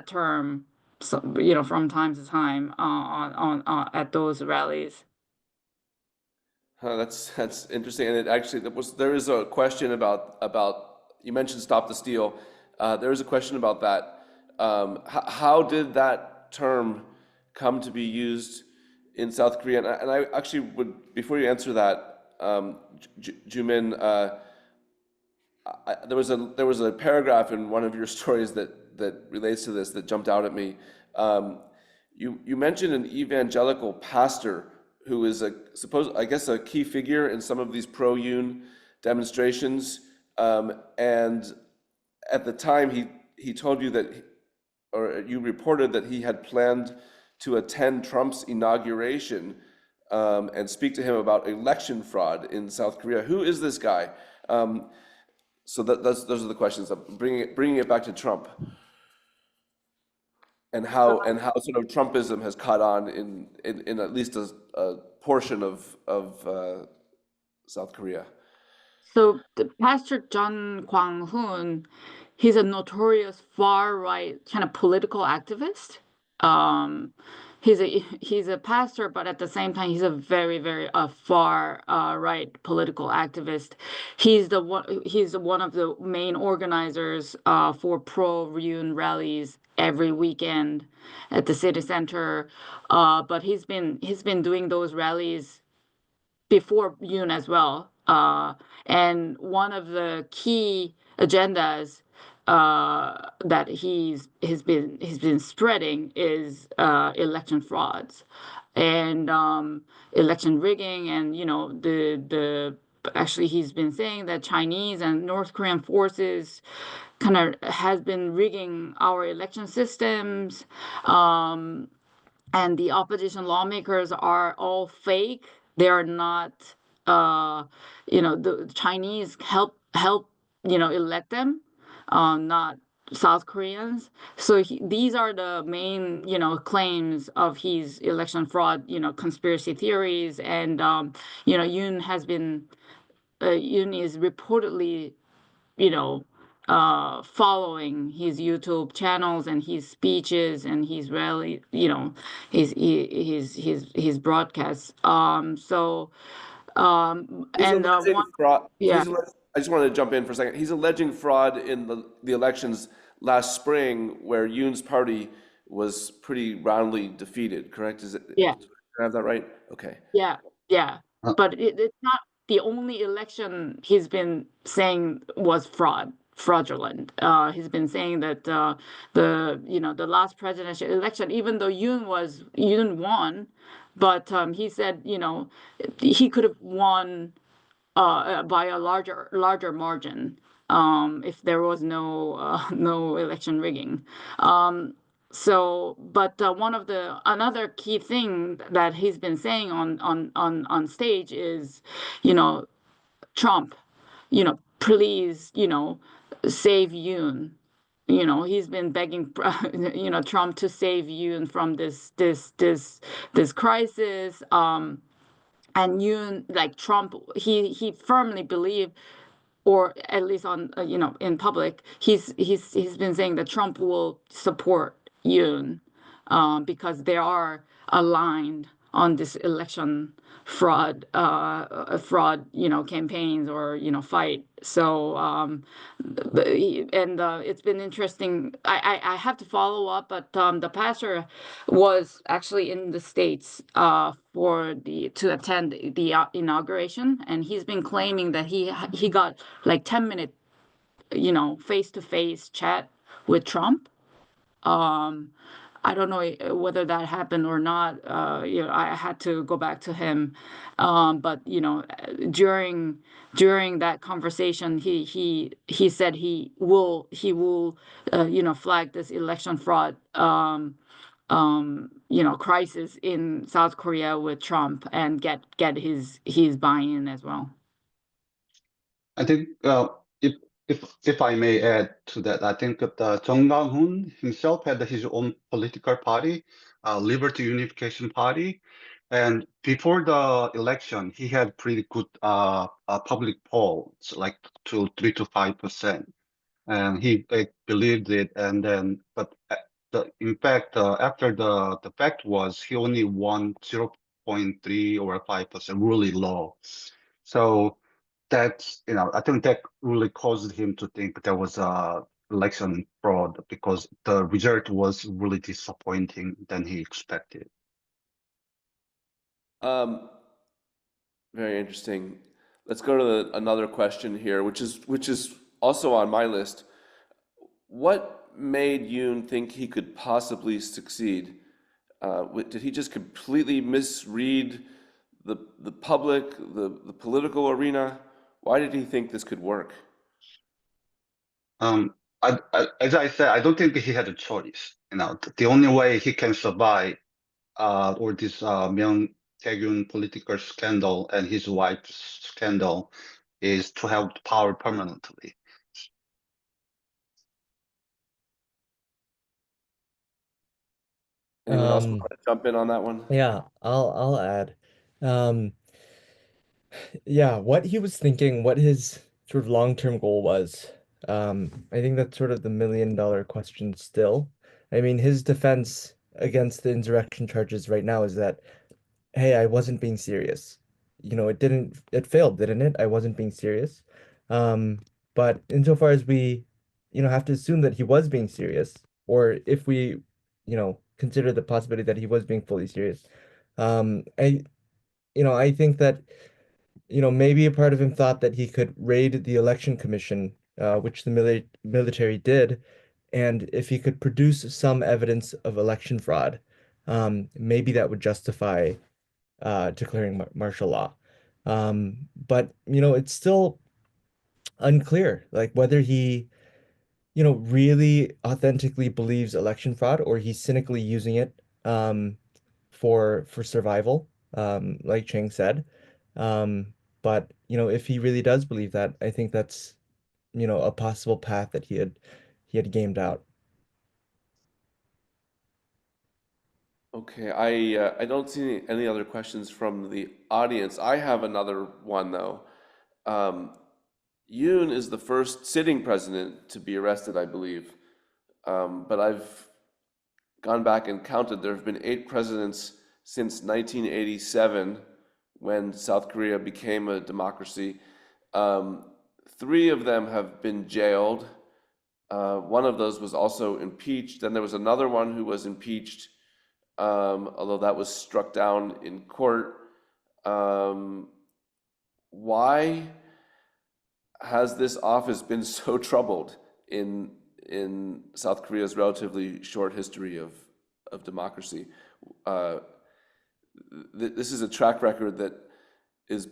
term, so, from time to time, on at those rallies. That's interesting, and there is a question about you mentioned "Stop the Steal." There is a question about that. How did that term come to be used in South Korea? And I actually would, before you answer that, Jumin, there was a paragraph in one of your stories that relates to this that jumped out at me. You mentioned an evangelical pastor who is I guess a key figure in some of these pro-Yoon demonstrations, and at the time he told you that, or you reported that he had planned to attend Trump's inauguration and speak to him about election fraud in South Korea. Who is this guy? So those are the questions. I'm bringing it back to Trump and how sort of Trumpism has caught on in at least a portion of South Korea. So the Pastor John Kwang-hoon, he's a notorious far-right kind of political activist. He's a pastor, but at the same time, he's a very, very far right political activist. He's one of the main organizers for pro-Yoon rallies every weekend at the city center. But he's been doing those rallies before Yoon as well. And one of the key agendas that he's been spreading is election frauds and election rigging, and the actually he's been saying that Chinese and North Korean forces kind of has been rigging our election systems. And the opposition lawmakers are all fake. They are not, the Chinese help, elect them, not South Koreans. So these are the main, claims of his election fraud, conspiracy theories. And, Yoon is reportedly, following his YouTube channels and his speeches and his rally, his broadcasts. Fraud. Yeah. I just wanted to jump in for a second. He's alleging fraud in the elections last spring, where Yoon's party was pretty roundly defeated. Correct? Is it? Yeah. Did I have that right? Okay. Yeah. But it's not the only election he's been saying was fraudulent. He's been saying that the last presidential election, even though Yoon won, but he said he could have won by a larger margin if there was no election rigging. But another key thing that he's been saying on stage is, Trump, please, save Yoon. He's been begging, Trump to save Yoon from this crisis. And Yoon, like Trump, he firmly believed, or at least on in public, he's been saying that Trump will support Yoon because they are aligned on this election fraud campaigns or fight. So it's been interesting. I have to follow up, but the pastor was actually in the States to attend the inauguration, and he's been claiming that he got like 10-minute face-to-face chat with Trump. I don't know whether that happened or not. I had to go back to him. But during that conversation, he said he will flag this election fraud crisis in South Korea with Trump and get his buy-in as well. I think if I may add to that, I think that Jung Kang-hoon himself had his own political party, Liberty Unification Party, and before the election, he had pretty good public polls, like 3 to 5%, and he believed it. And then, but in fact, after the fact was he only won 0.3 or 5%, really low. So that's, I think that really caused him to think there was a election fraud because the result was really disappointing than he expected. Very interesting. Let's go to another question here, which is also on my list. What made Yoon think he could possibly succeed? Did he just completely misread the public, the political arena? Why did he think this could work? As I said, I don't think he had a choice. the only way he can survive or this Myung Tae-gyun political scandal and his wife's scandal is to have power permanently. Anyone else want to jump in on that one? Yeah, I'll add. Um, yeah, what he was thinking, what his sort of long-term goal was. I think that's sort of the million-dollar question still. I mean, his defense against the insurrection charges right now is that, hey, I wasn't being serious. It failed, didn't it? I wasn't being serious. Um, but insofar as we, have to assume that he was being serious, or if we, consider the possibility that he was being fully serious, I think that, maybe a part of him thought that he could raid the election commission, which the military did, and if he could produce some evidence of election fraud, maybe that would justify declaring martial law. But it's still unclear, like whether he, really authentically believes election fraud or he's cynically using it for survival, like Chang said. But if he really does believe that, I think that's, a possible path that he had gamed out. Okay, I don't see any other questions from the audience. I have another one though. Um, Yoon is the first sitting president to be arrested, I believe. But I've gone back and counted. There have been 8 presidents since 1987, when South Korea became a democracy. 3 of them have been jailed. One of those was also impeached. Then there was another one who was impeached, although that was struck down in court. Why has this office been so troubled in South Korea's relatively short history of democracy? This is a track record that is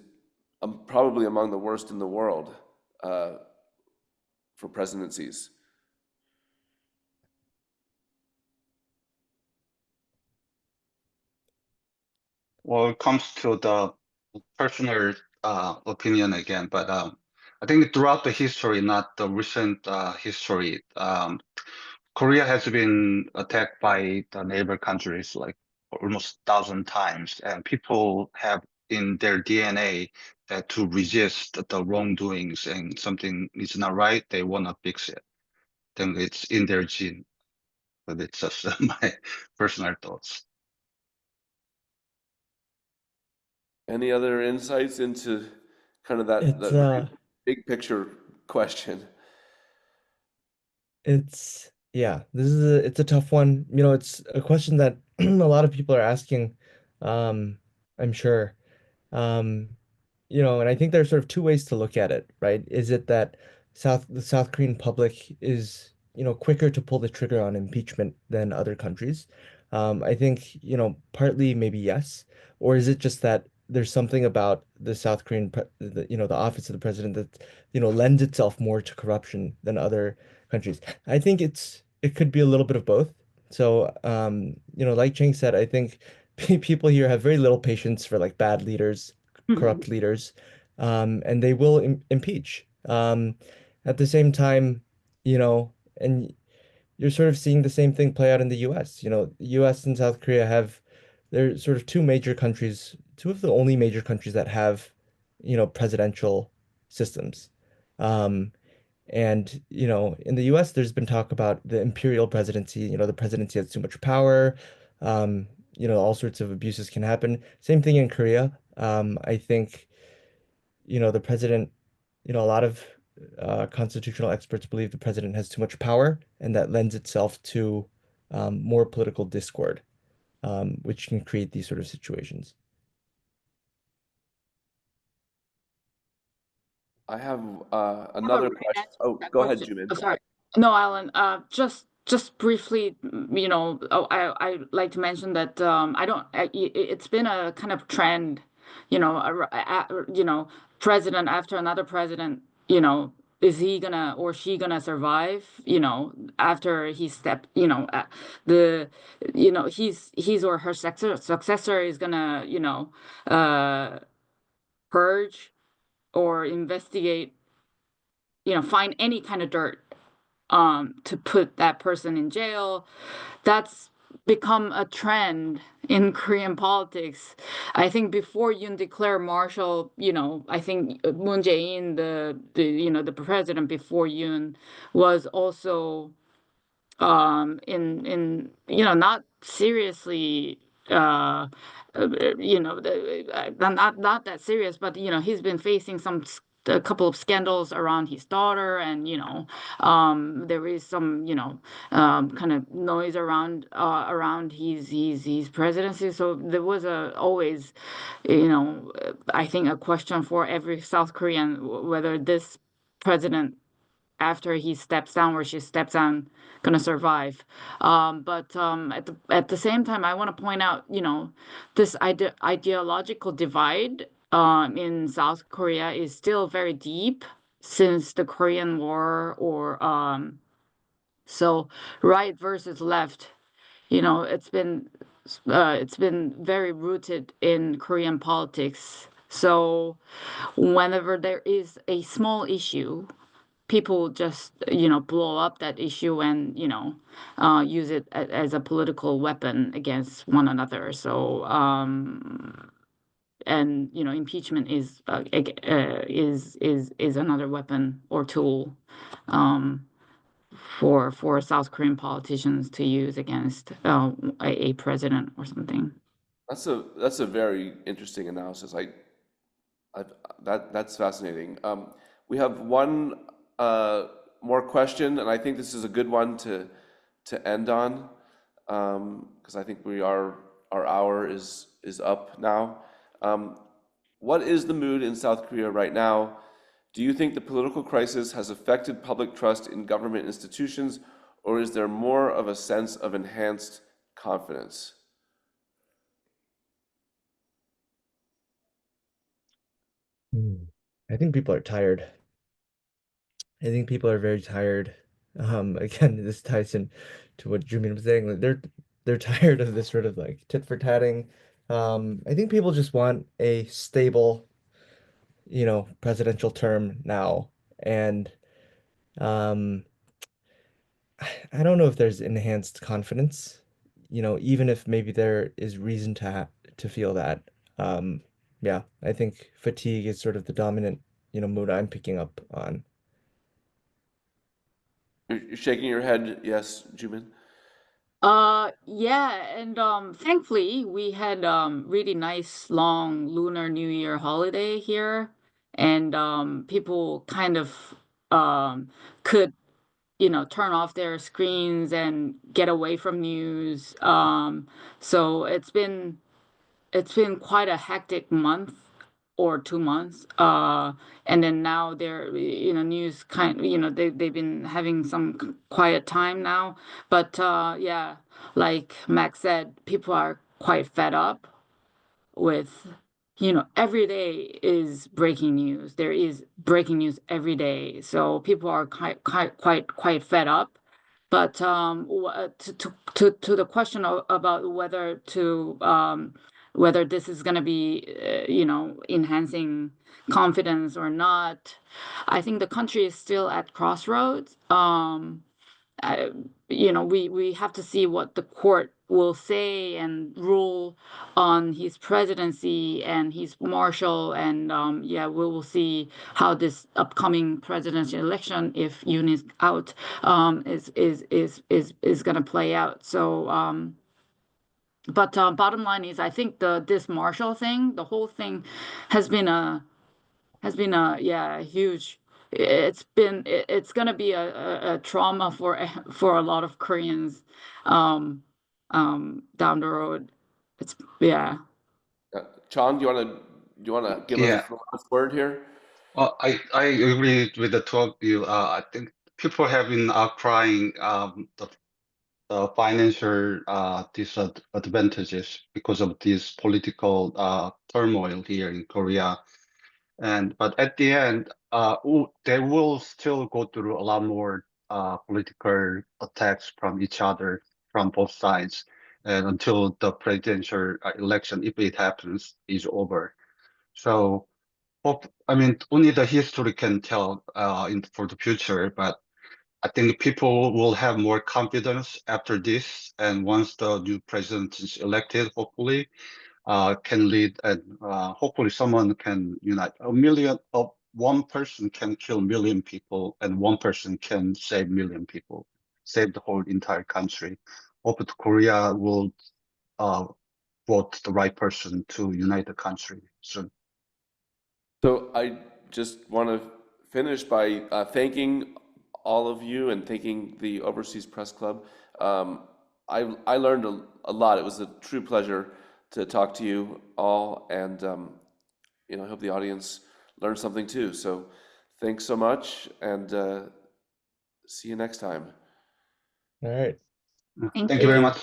probably among the worst in the world for presidencies. Well, it comes to the personal opinion again, but I think throughout the history, not the recent history, Korea has been attacked by the neighbor countries like almost 1,000 times, and people have in their DNA that to resist the wrongdoings and something is not right, they want to fix it. Then it's in their gene, but it's just my personal thoughts. Any other insights into kind of that It's very big picture question? Yeah, it's a tough one. It's a question that a lot of people are asking, I'm sure. Um, and I think there's sort of two ways to look at it, right? Is it that the South Korean public is, quicker to pull the trigger on impeachment than other countries? I think, partly maybe yes. Or is it just that there's something about the South Korean, the office of the president that, lends itself more to corruption than other countries? I think it could be a little bit of both. So, like Cheng said, I think people here have very little patience for like bad leaders, corrupt leaders, and they will impeach. At the same time, and you're sort of seeing the same thing play out in the U.S. U.S. and South Korea they're sort of two of the only major countries that have, presidential systems. Um, and, in the US, there's been talk about the imperial presidency. The presidency has too much power. All sorts of abuses can happen. Same thing in Korea. I think, the president, a lot of constitutional experts believe the president has too much power, and that lends itself to more political discord, which can create these sort of situations. I have I have a another right question. answer to Oh, that go ahead, question. Jumin. Oh, sorry. No, Alan, just briefly, I like to mention that I don't. It's been a kind of trend, president after another president, is he gonna or she gonna survive, after he stepped, his or her successor is gonna, uh, purge or investigate, find any kind of dirt to put that person in jail. That's become a trend in Korean politics. I think before Yoon declared martial, I think Moon Jae-in, the president before Yoon, was also not seriously not that serious, but he's been facing a couple of scandals around his daughter, and there is some kind of noise around his presidency. So there was always I think a question for every South Korean, whether this president, after he steps down or she steps down, gonna survive. But at the same time, I want to point out, this ideological divide in South Korea is still very deep since the Korean War, or so right versus left. It's been very rooted in Korean politics. So whenever there is a small issue, people just blow up that issue and use it as a political weapon against one another. So and impeachment is another weapon or tool for South Korean politicians to use against a president or something. That's a very interesting analysis. That's fascinating. We have one more question, and I think this is a good one to end on, because I think our hour is up now. What is the mood in South Korea right now? Do you think the political crisis has affected public trust in government institutions, or is there more of a sense of enhanced confidence? I think people are tired. I think people are very tired. Again, this ties in to what Jumin was saying. Like, they're tired of this sort of like tit for tatting. I think people just want a stable, presidential term now. And um, I don't know if there's enhanced confidence, even if maybe there is reason to feel that. Um, yeah, I think fatigue is sort of the dominant, mood I'm picking up on. You're shaking your head, yes, Jumin? Yeah, and thankfully we had really nice long Lunar New Year holiday here, and people kind of could turn off their screens and get away from news. So it's been quite a hectic month or 2 months. And then now they're, news they've been having some quiet time now. But yeah, like Max said, people are quite fed up with, every day is breaking news. There is breaking news every day. So people are quite fed up. But to the question about whether this is going to be, enhancing confidence or not, I think the country is still at crossroads. We have to see what the court will say and rule on his presidency and his marshal, and yeah, we will see how this upcoming presidential election, if Yoon is out, is going to play out. So, but bottom line is, I think this marshal thing, the whole thing, has been a huge. It's gonna be a trauma for a lot of Koreans down the road. It's yeah. Chang, do you wanna give us Yeah, the last word here? well, I agree with the two of you. I think people have been outcrying the financial disadvantages because of this political turmoil here in Korea. But at the end, they will still go through a lot more political attacks from each other from both sides, and until the presidential election, if it happens, is over. So, I mean, only the history can tell for the future. But I think people will have more confidence after this, and once the new president is elected, hopefully can lead, and hopefully someone can unite. One person can kill 1 million people, and one person can save 1 million people, save the whole entire country. Hope that Korea will vote the right person to unite the country soon. So I just want to finish by thanking all of you and thanking the Overseas Press Club. I learned a lot. It was a true pleasure to talk to you all, and I hope the audience learned something too. So thanks so much, and see you next time. All right. Thank you very much.